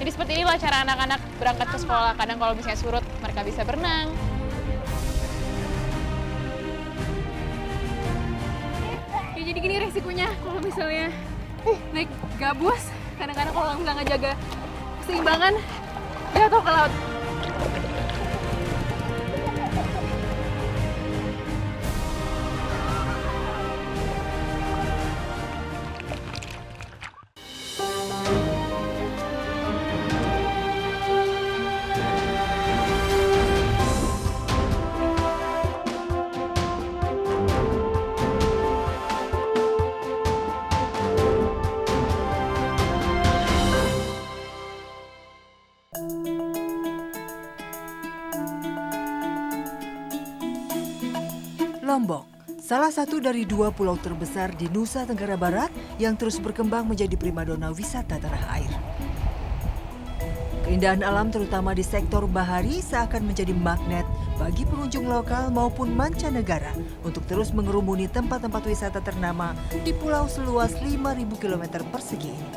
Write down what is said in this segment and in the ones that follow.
Jadi seperti inilah cara anak-anak berangkat ke sekolah. Kadang kalau misalnya surut, mereka bisa berenang. Ya, jadi gini resikonya kalau misalnya naik gabus, kadang-kadang kalau nggak ngejaga keseimbangan, jatuh ke laut. Lombok, salah satu dari 2 pulau terbesar di Nusa Tenggara Barat yang terus berkembang menjadi primadona wisata tanah air. Keindahan alam terutama di sektor bahari seakan menjadi magnet bagi pengunjung lokal maupun mancanegara untuk terus mengerumuni tempat-tempat wisata ternama di pulau seluas 5.000 km persegi ini.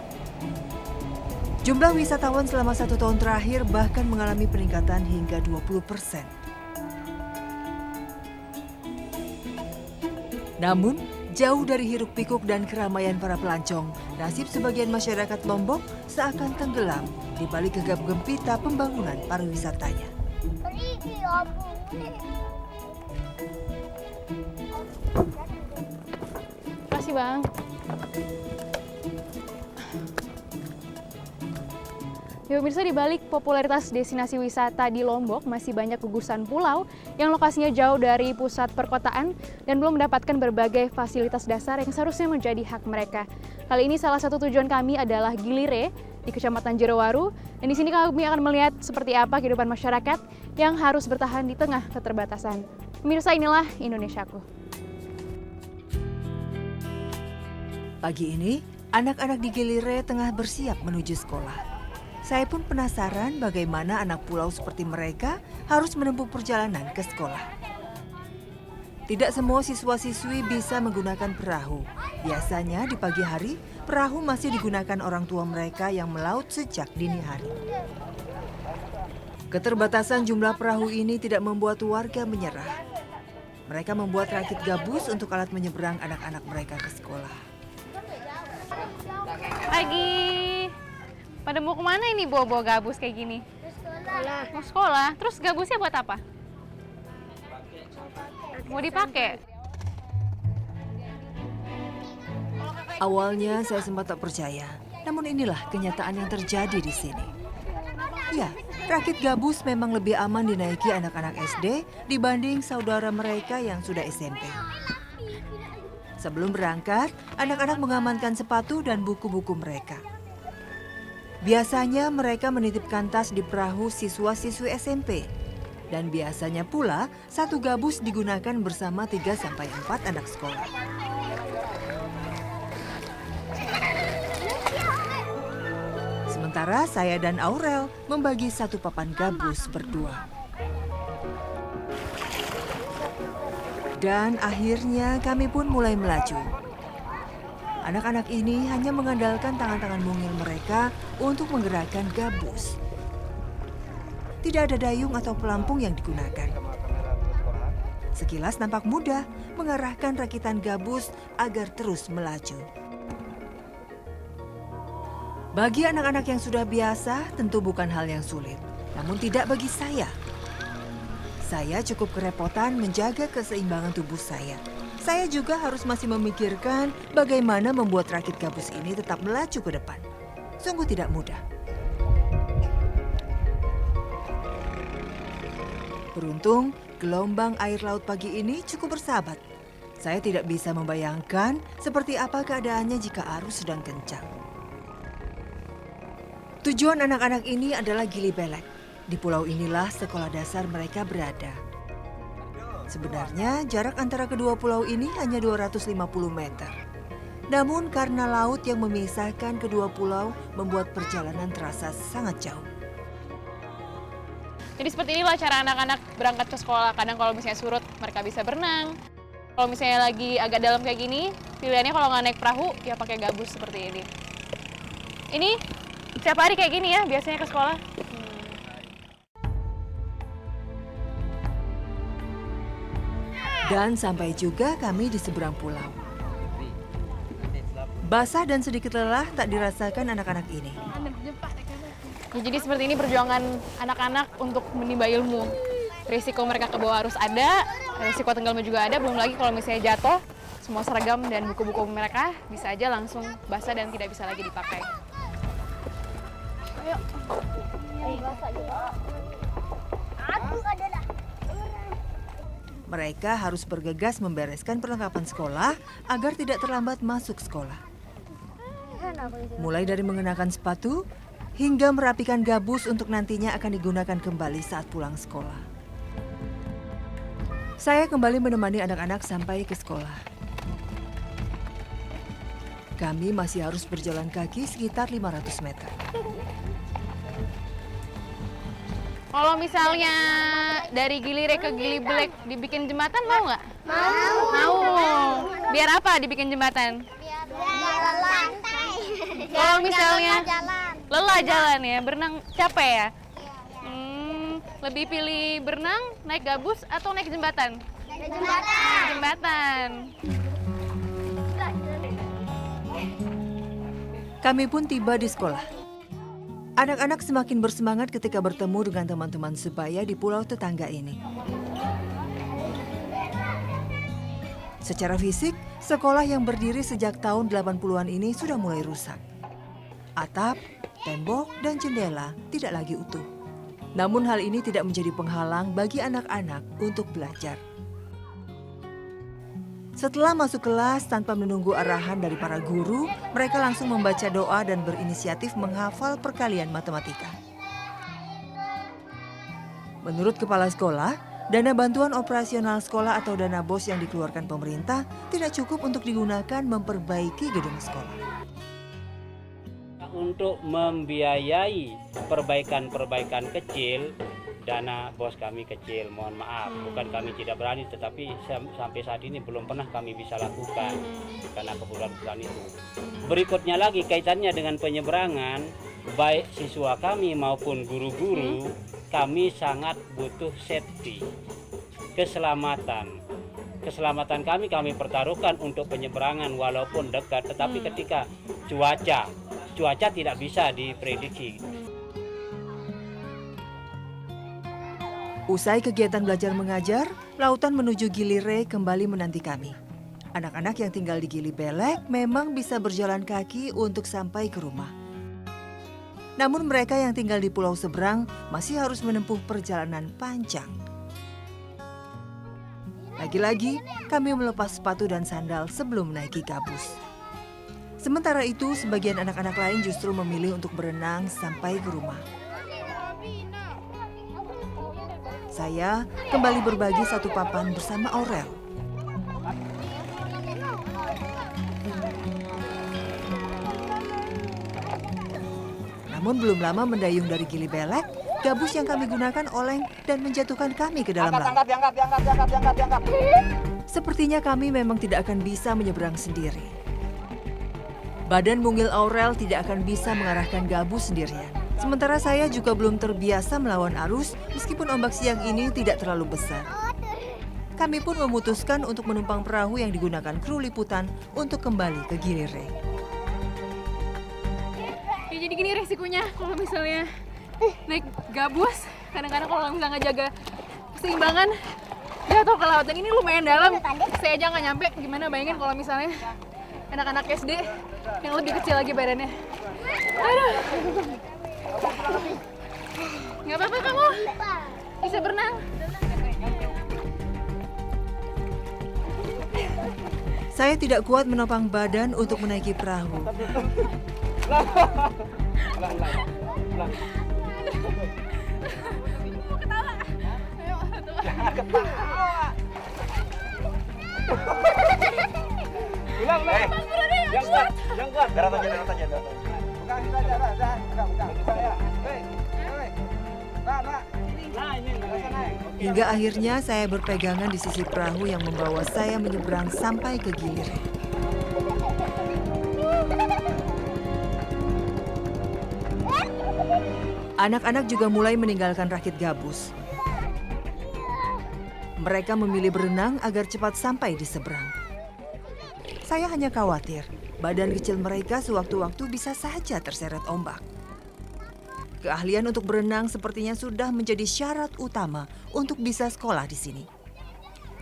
Jumlah wisatawan selama 1 tahun terakhir bahkan mengalami peningkatan hingga 20%. Namun, jauh dari hiruk-pikuk dan keramaian para pelancong, nasib sebagian masyarakat Lombok seakan tenggelam di balik gegap gempita pembangunan pariwisatanya. Makasih, Bang. Ya pemirsa, di balik popularitas destinasi wisata di Lombok masih banyak gugusan pulau yang lokasinya jauh dari pusat perkotaan dan belum mendapatkan berbagai fasilitas dasar yang seharusnya menjadi hak mereka. Kali ini salah satu tujuan kami adalah Gilire di Kecamatan Jerowaru, dan di sini kami akan melihat seperti apa kehidupan masyarakat yang harus bertahan di tengah keterbatasan. Pemirsa, inilah Indonesiaku. Pagi ini, anak-anak di Gilire tengah bersiap menuju sekolah. Saya pun penasaran bagaimana anak pulau seperti mereka harus menempuh perjalanan ke sekolah. Tidak semua siswa-siswi bisa menggunakan perahu. Biasanya di pagi hari, perahu masih digunakan orang tua mereka yang melaut sejak dini hari. Keterbatasan jumlah perahu ini tidak membuat warga menyerah. Mereka membuat rakit gabus untuk alat menyeberang anak-anak mereka ke sekolah. Pagi. Pada mau kemana ini bawa-bawa gabus kayak gini? Sekolah. Mau sekolah? Terus gabusnya buat apa? Mau dipakai? Awalnya saya sempat tak percaya, namun inilah kenyataan yang terjadi di sini. Ya, rakit gabus memang lebih aman dinaiki anak-anak SD dibanding saudara mereka yang sudah SMP. Sebelum berangkat, anak-anak mengamankan sepatu dan buku-buku mereka. Biasanya mereka menitipkan tas di perahu siswa-siswi SMP. Dan biasanya pula satu gabus digunakan bersama 3-4 anak sekolah. Sementara saya dan Aurel membagi satu papan gabus berdua. Dan akhirnya kami pun mulai melaju. Anak-anak ini hanya mengandalkan tangan-tangan mungil mereka untuk menggerakkan gabus. Tidak ada dayung atau pelampung yang digunakan. Sekilas nampak mudah mengarahkan rakitan gabus agar terus melaju. Bagi anak-anak yang sudah biasa, tentu bukan hal yang sulit. Namun tidak bagi saya. Saya cukup kerepotan menjaga keseimbangan tubuh saya. Saya juga harus masih memikirkan bagaimana membuat rakit gabus ini tetap melaju ke depan. Sungguh tidak mudah. Beruntung, gelombang air laut pagi ini cukup bersahabat. Saya tidak bisa membayangkan seperti apa keadaannya jika arus sedang kencang. Tujuan anak-anak ini adalah Gili Belek. Di pulau inilah sekolah dasar mereka berada. Sebenarnya jarak antara kedua pulau ini hanya 250 meter. Namun karena laut yang memisahkan kedua pulau membuat perjalanan terasa sangat jauh. Jadi seperti inilah cara anak-anak berangkat ke sekolah. Kadang kalau misalnya surut, mereka bisa berenang. Kalau misalnya lagi agak dalam kayak gini, pilihannya kalau nggak naik perahu, ya pakai gabus seperti ini. Ini Setiap hari kayak gini ya biasanya ke sekolah? Dan sampai juga kami di seberang pulau. Basah dan sedikit lelah tak dirasakan anak-anak ini. Ya, jadi seperti ini perjuangan anak-anak untuk menimba ilmu. Risiko mereka ke bawah arus ada, risiko tenggelam juga ada, belum lagi kalau misalnya jatuh, semua seragam dan buku-buku mereka bisa aja langsung basah dan tidak bisa lagi dipakai. Ayo. Mereka harus bergegas membereskan perlengkapan sekolah agar tidak terlambat masuk sekolah. Mulai dari mengenakan sepatu hingga merapikan gabus untuk nantinya akan digunakan kembali saat pulang sekolah. Saya kembali menemani anak-anak sampai ke sekolah. Kami masih harus berjalan kaki sekitar 500 meter. Kalau misalnya dari Gilire ke Gili Belek dibikin jembatan mau nggak? Mau. Mau. Biar apa dibikin jembatan? Biar lelah. Kalau misalnya jalan. lelah jalan ya, berenang capek ya? Lebih pilih berenang, naik gabus atau naik jembatan? Naik jembatan. Jembatan. Kami pun tiba di sekolah. Anak-anak semakin bersemangat ketika bertemu dengan teman-teman sebaya di pulau tetangga ini. Secara fisik, sekolah yang berdiri sejak tahun 80-an ini sudah mulai rusak. Atap, tembok, dan jendela tidak lagi utuh. Namun hal ini tidak menjadi penghalang bagi anak-anak untuk belajar. Setelah masuk kelas tanpa menunggu arahan dari para guru, mereka langsung membaca doa dan berinisiatif menghafal perkalian matematika. Menurut kepala sekolah, dana bantuan operasional sekolah atau dana BOS yang dikeluarkan pemerintah tidak cukup untuk digunakan memperbaiki gedung sekolah. Untuk membiayai perbaikan-perbaikan kecil, dana BOS kami kecil, mohon maaf. Bukan kami tidak berani, tetapi sampai saat ini belum pernah kami bisa lakukan karena kebutuhan itu. Berikutnya lagi kaitannya dengan penyeberangan, baik siswa kami maupun guru-guru, kami sangat butuh safety, keselamatan. Keselamatan kami pertaruhkan untuk penyeberangan walaupun dekat, tetapi ketika cuaca tidak bisa diprediksi. Usai kegiatan belajar mengajar, lautan menuju Gilire kembali menanti kami. Anak-anak yang tinggal di Gili Belek memang bisa berjalan kaki untuk sampai ke rumah. Namun mereka yang tinggal di pulau seberang masih harus menempuh perjalanan panjang. Lagi-lagi, kami melepas sepatu dan sandal sebelum menaiki gabus. Sementara itu, sebagian anak-anak lain justru memilih untuk berenang sampai ke rumah. Saya kembali berbagi satu papan bersama Aurel. Namun belum lama mendayung dari Gili Belek, gabus yang kami gunakan oleng dan menjatuhkan kami ke dalam laut. Sepertinya kami memang tidak akan bisa menyeberang sendiri. Badan mungil Aurel tidak akan bisa mengarahkan gabus sendirian. Sementara saya juga belum terbiasa melawan arus meskipun ombak siang ini tidak terlalu besar. Kami pun memutuskan untuk menumpang perahu yang digunakan kru liputan untuk kembali ke Gilire. Ya, jadi gini resikonya kalau misalnya naik gabus, kadang-kadang kalau misalnya nggak jaga keseimbangan jatuh ke laut. Dan ini lumayan dalam, saya aja nggak nyampe. Gimana bayangin kalau misalnya anak-anak SD yang lebih kecil lagi badannya. Aduh. Nggak apa-apa kamu, bisa berenang. Saya tidak kuat menopang badan untuk menaiki perahu. Yang kuat. Darat aja. Bukan kita aja, bukan. Saya. Hingga akhirnya saya berpegangan di sisi perahu yang membawa saya menyeberang sampai ke Gilire. Anak-anak juga mulai meninggalkan rakit gabus. Mereka memilih berenang agar cepat sampai di seberang. Saya hanya khawatir, badan kecil mereka sewaktu-waktu bisa saja terseret ombak. Keahlian untuk berenang sepertinya sudah menjadi syarat utama untuk bisa sekolah di sini.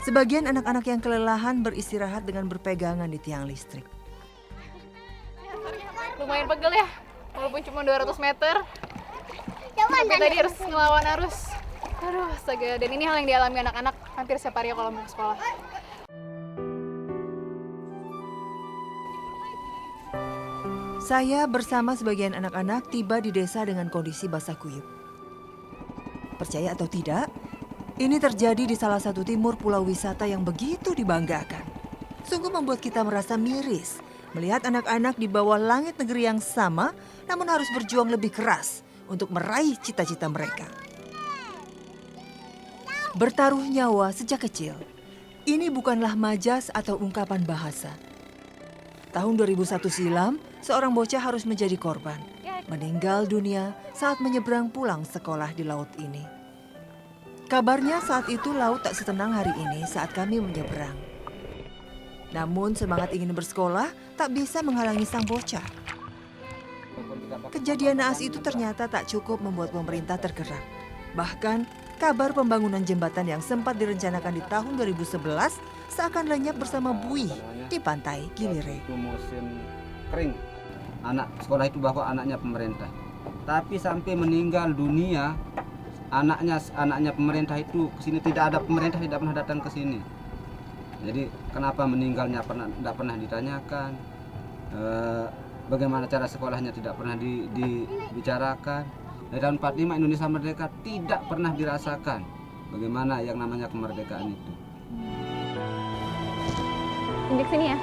Sebagian anak-anak yang kelelahan beristirahat dengan berpegangan di tiang listrik. Lumayan pegel ya, walaupun cuma 200 meter. Tapi tadi harus ngelawan arus. Aduh, astaga. Dan ini hal yang dialami anak-anak hampir setiap hari kalau mau sekolah. Saya bersama sebagian anak-anak tiba di desa dengan kondisi basah kuyup. Percaya atau tidak, ini terjadi di salah satu timur pulau wisata yang begitu dibanggakan. Sungguh membuat kita merasa miris melihat anak-anak di bawah langit negeri yang sama, namun harus berjuang lebih keras untuk meraih cita-cita mereka. Bertaruh nyawa sejak kecil, ini bukanlah majas atau ungkapan bahasa. Tahun 2001 silam, seorang bocah harus menjadi korban, meninggal dunia saat menyeberang pulang sekolah di laut ini. Kabarnya saat itu laut tak setenang hari ini saat kami menyeberang. Namun semangat ingin bersekolah tak bisa menghalangi sang bocah. Kejadian naas itu ternyata tak cukup membuat pemerintah tergerak. Bahkan kabar pembangunan jembatan yang sempat direncanakan di tahun 2011 seakan lenyap bersama buih di pantai Gilire. Itu musim kering. Anak sekolah itu bawa anaknya pemerintah. Tapi sampai meninggal dunia, anaknya pemerintah itu ke sini tidak pernah datang ke sini. Jadi kenapa meninggalnya tidak pernah ditanyakan. Bagaimana cara sekolahnya tidak pernah dibicarakan. Dari tahun 45 Indonesia merdeka tidak pernah dirasakan bagaimana yang namanya kemerdekaan itu. Injek sini ya.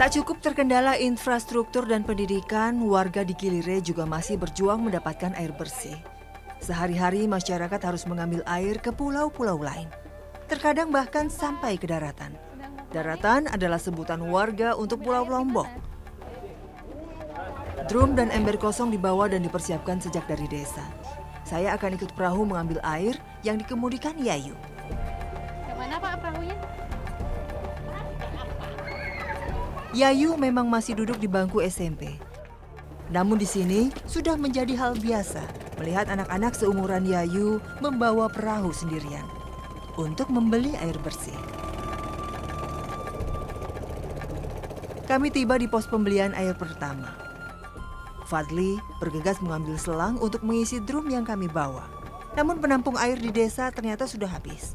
Tak cukup terkendala infrastruktur dan pendidikan, warga di Gilire juga masih berjuang mendapatkan air bersih. Sehari-hari masyarakat harus mengambil air ke pulau-pulau lain. Terkadang bahkan sampai ke daratan. Daratan adalah sebutan warga untuk Pulau Lombok. Drum dan ember kosong dibawa dan dipersiapkan sejak dari desa. Saya akan ikut perahu mengambil air yang dikemudikan Yayu. Kemana Pak perahunya? Yayu memang masih duduk di bangku SMP. Namun di sini sudah menjadi hal biasa melihat anak-anak seumuran Yayu membawa perahu sendirian untuk membeli air bersih. Kami tiba di pos pembelian air pertama. Fadli bergegas mengambil selang untuk mengisi drum yang kami bawa. Namun penampung air di desa ternyata sudah habis.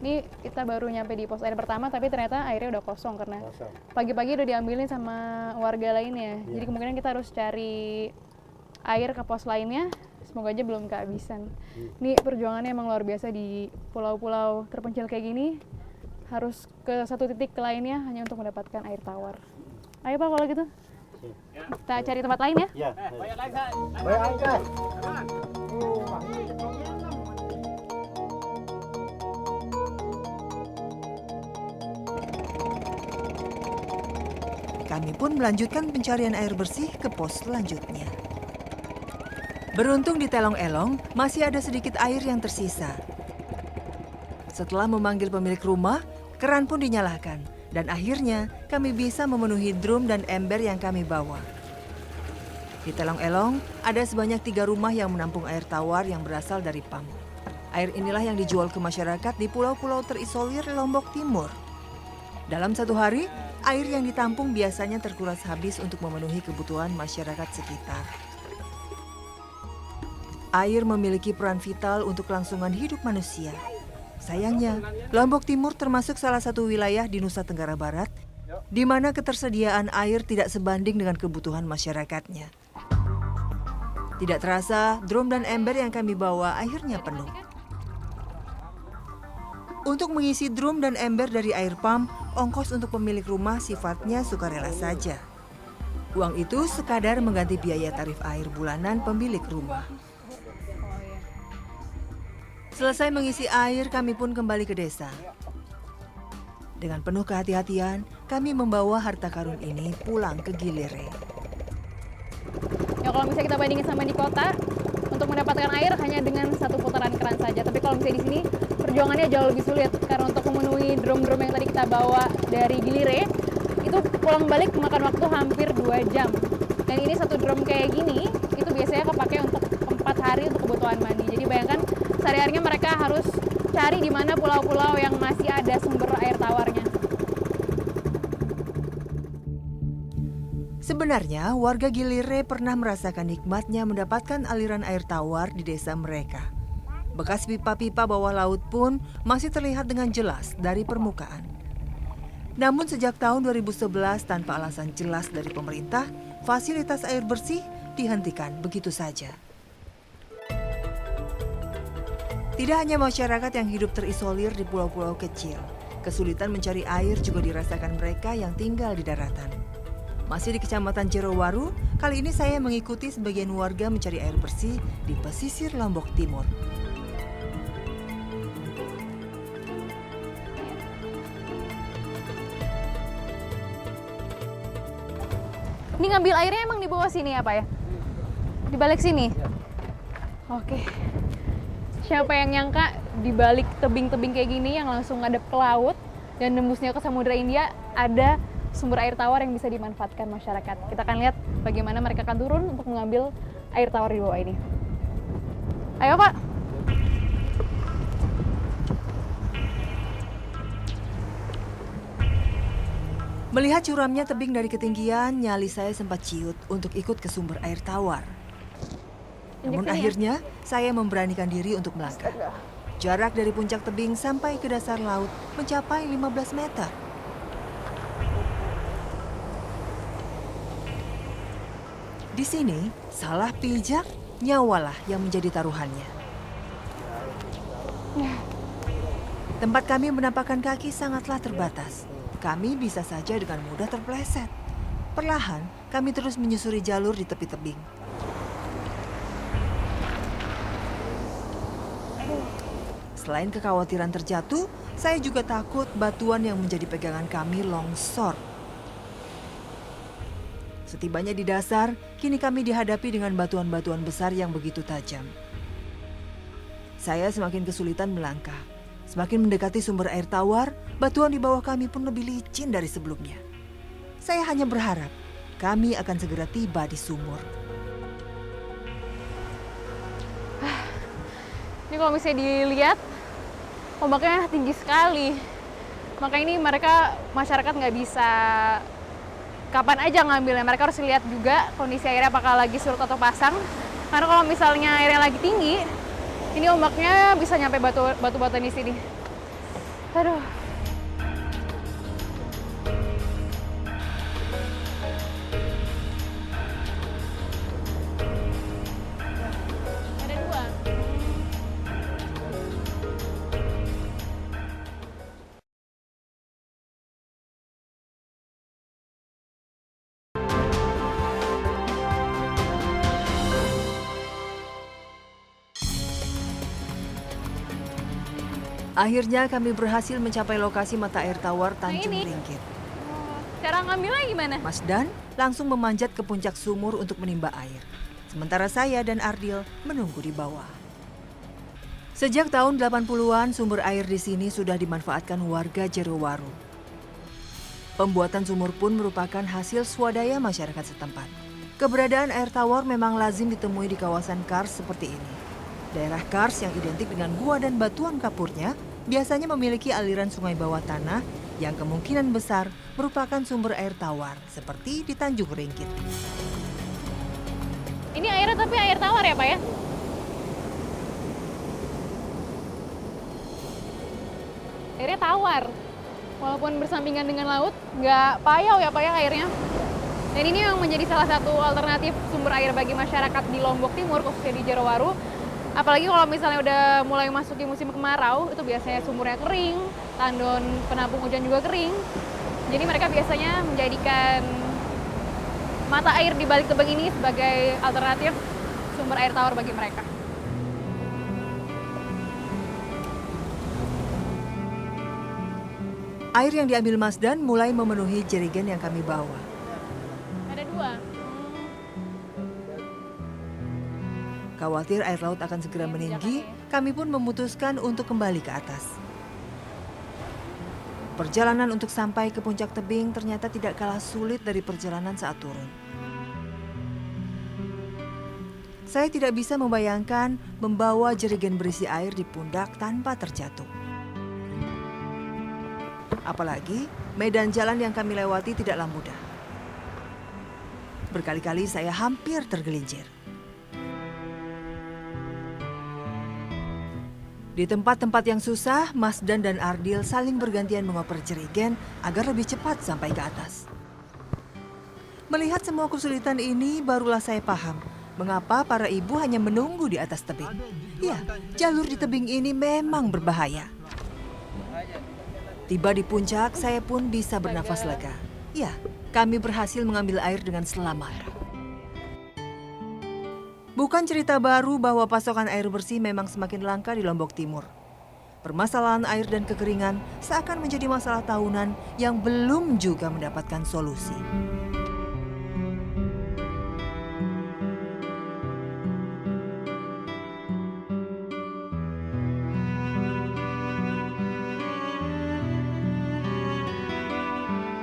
Ini kita baru nyampe di pos air pertama, tapi ternyata airnya udah kosong karena pagi-pagi udah diambilin sama warga lainnya. Jadi kemungkinan kita harus cari air ke pos lainnya. Semoga aja belum kehabisan. Ini perjuangannya emang luar biasa di pulau-pulau terpencil kayak gini. Harus ke satu titik ke lainnya hanya untuk mendapatkan air tawar. Ayo Pak kalau gitu. Kita cari tempat lain ya. Ya. Baik angkat. Kami pun melanjutkan pencarian air bersih ke pos selanjutnya. Beruntung di Telong Elong masih ada sedikit air yang tersisa. Setelah memanggil pemilik rumah, keran pun dinyalakan dan akhirnya kami bisa memenuhi drum dan ember yang kami bawa. Di Telong Elong ada sebanyak 3 rumah yang menampung air tawar yang berasal dari PAM. Air inilah yang dijual ke masyarakat di pulau-pulau terisolir Lombok Timur. Dalam satu hari, air yang ditampung biasanya terkuras habis untuk memenuhi kebutuhan masyarakat sekitar. Air memiliki peran vital untuk kelangsungan hidup manusia. Sayangnya, Lombok Timur termasuk salah satu wilayah di Nusa Tenggara Barat di mana ketersediaan air tidak sebanding dengan kebutuhan masyarakatnya. Tidak terasa, drum dan ember yang kami bawa akhirnya penuh. Untuk mengisi drum dan ember dari air pump, ongkos untuk pemilik rumah sifatnya sukarela saja. Uang itu sekadar mengganti biaya tarif air bulanan pemilik rumah. Selesai mengisi air, kami pun kembali ke desa. Dengan penuh kehati-hatian, kami membawa harta karun ini pulang ke Gilire. Ya kalau misalnya kita bandingin sama di kota, untuk mendapatkan air hanya dengan satu putaran keran saja. Tapi kalau misalnya di sini perjuangannya jauh lebih sulit karena untuk memenuhi drum-drum yang tadi kita bawa dari Gilire itu pulang balik memakan waktu hampir 2 jam. Dan ini satu drum kayak gini itu biasanya kepake untuk 4 hari untuk kebutuhan mandi. Jadi bayangkan sehari-harinya mereka harus cari di mana pulau-pulau yang masih ada sumber air tawarnya. Sebenarnya, warga Gilire pernah merasakan nikmatnya mendapatkan aliran air tawar di desa mereka. Bekas pipa-pipa bawah laut pun masih terlihat dengan jelas dari permukaan. Namun sejak tahun 2011 tanpa alasan jelas dari pemerintah, fasilitas air bersih dihentikan begitu saja. Tidak hanya masyarakat yang hidup terisolir di pulau-pulau kecil, kesulitan mencari air juga dirasakan mereka yang tinggal di daratan. Masih di Kecamatan Jerowaru, kali ini saya mengikuti sebagian warga mencari air bersih di pesisir Lombok Timur. Ini ngambil airnya emang di bawah sini ya Pak ya? Di balik sini? Oke. Siapa yang nyangka di balik tebing-tebing kayak gini yang langsung ngadep ke laut dan nembusnya ke Samudra India ada sumber air tawar yang bisa dimanfaatkan masyarakat. Kita akan lihat bagaimana mereka akan turun untuk mengambil air tawar di bawah ini. Ayo Pak. Melihat curamnya tebing dari ketinggian, nyali saya sempat ciut untuk ikut ke sumber air tawar. Namun akhirnya, saya memberanikan diri untuk melangkah. Jarak dari puncak tebing sampai ke dasar laut mencapai 15 meter. Di sini, salah pijak, nyawalah yang menjadi taruhannya. Tempat kami menampakkan kaki sangatlah terbatas. Kami bisa saja dengan mudah terpeleset. Perlahan, kami terus menyusuri jalur di tepi tebing. Selain kekhawatiran terjatuh, saya juga takut batuan yang menjadi pegangan kami longsor. Setibanya di dasar, kini kami dihadapi dengan batuan-batuan besar yang begitu tajam. Saya semakin kesulitan melangkah. Semakin mendekati sumber air tawar, batuan di bawah kami pun lebih licin dari sebelumnya. Saya hanya berharap kami akan segera tiba di sumur. Ini kalau misalnya dilihat, ombaknya tinggi sekali. Maka ini masyarakat nggak bisa kapan aja ngambilnya. Mereka harus lihat juga kondisi airnya apakah lagi surut atau pasang. Karena kalau misalnya airnya lagi tinggi, ini ombaknya bisa nyampe batu-batuan di sini. Aduh. Ada 2. Akhirnya kami berhasil mencapai lokasi mata air tawar Tanjung ini. Ringgit. Cara ngambilnya gimana? Mas Dan langsung memanjat ke puncak sumur untuk menimba air. Sementara saya dan Ardil menunggu di bawah. Sejak tahun 80-an, sumber air di sini sudah dimanfaatkan warga Jerowaru. Pembuatan sumur pun merupakan hasil swadaya masyarakat setempat. Keberadaan air tawar memang lazim ditemui di kawasan Kars seperti ini. Daerah Kars yang identik dengan gua dan batuan kapurnya biasanya memiliki aliran sungai bawah tanah yang kemungkinan besar merupakan sumber air tawar seperti di Tanjung Ringgit. Ini airnya tapi air tawar ya Pak ya? Airnya tawar. Walaupun bersampingan dengan laut, nggak payau ya Pak ya airnya. Dan ini memang menjadi salah satu alternatif sumber air bagi masyarakat di Lombok Timur, khususnya di Jerowaru, Apalagi kalau misalnya udah mulai masuki musim kemarau, itu biasanya sumurnya kering, tandon penampung hujan juga kering. Jadi mereka biasanya menjadikan mata air di balik tebing ini sebagai alternatif sumber air tawar bagi mereka. Air yang diambil Masdan mulai memenuhi jerigen yang kami bawa. Ada 2. Khawatir air laut akan segera meninggi, kami pun memutuskan untuk kembali ke atas. Perjalanan untuk sampai ke puncak tebing ternyata tidak kalah sulit dari perjalanan saat turun. Saya tidak bisa membayangkan membawa jerigen berisi air di pundak tanpa terjatuh. Apalagi medan jalan yang kami lewati tidaklah mudah. Berkali-kali saya hampir tergelincir. Di tempat-tempat yang susah, Masdan dan Ardil saling bergantian mengoper jerigen agar lebih cepat sampai ke atas. Melihat semua kesulitan ini, barulah saya paham mengapa para ibu hanya menunggu di atas tebing. Ya, jalur di tebing ini memang berbahaya. Tiba di puncak, saya pun bisa bernafas lega. Ya, kami berhasil mengambil air dengan selamat. Bukan cerita baru bahwa pasokan air bersih memang semakin langka di Lombok Timur. Permasalahan air dan kekeringan seakan menjadi masalah tahunan yang belum juga mendapatkan solusi.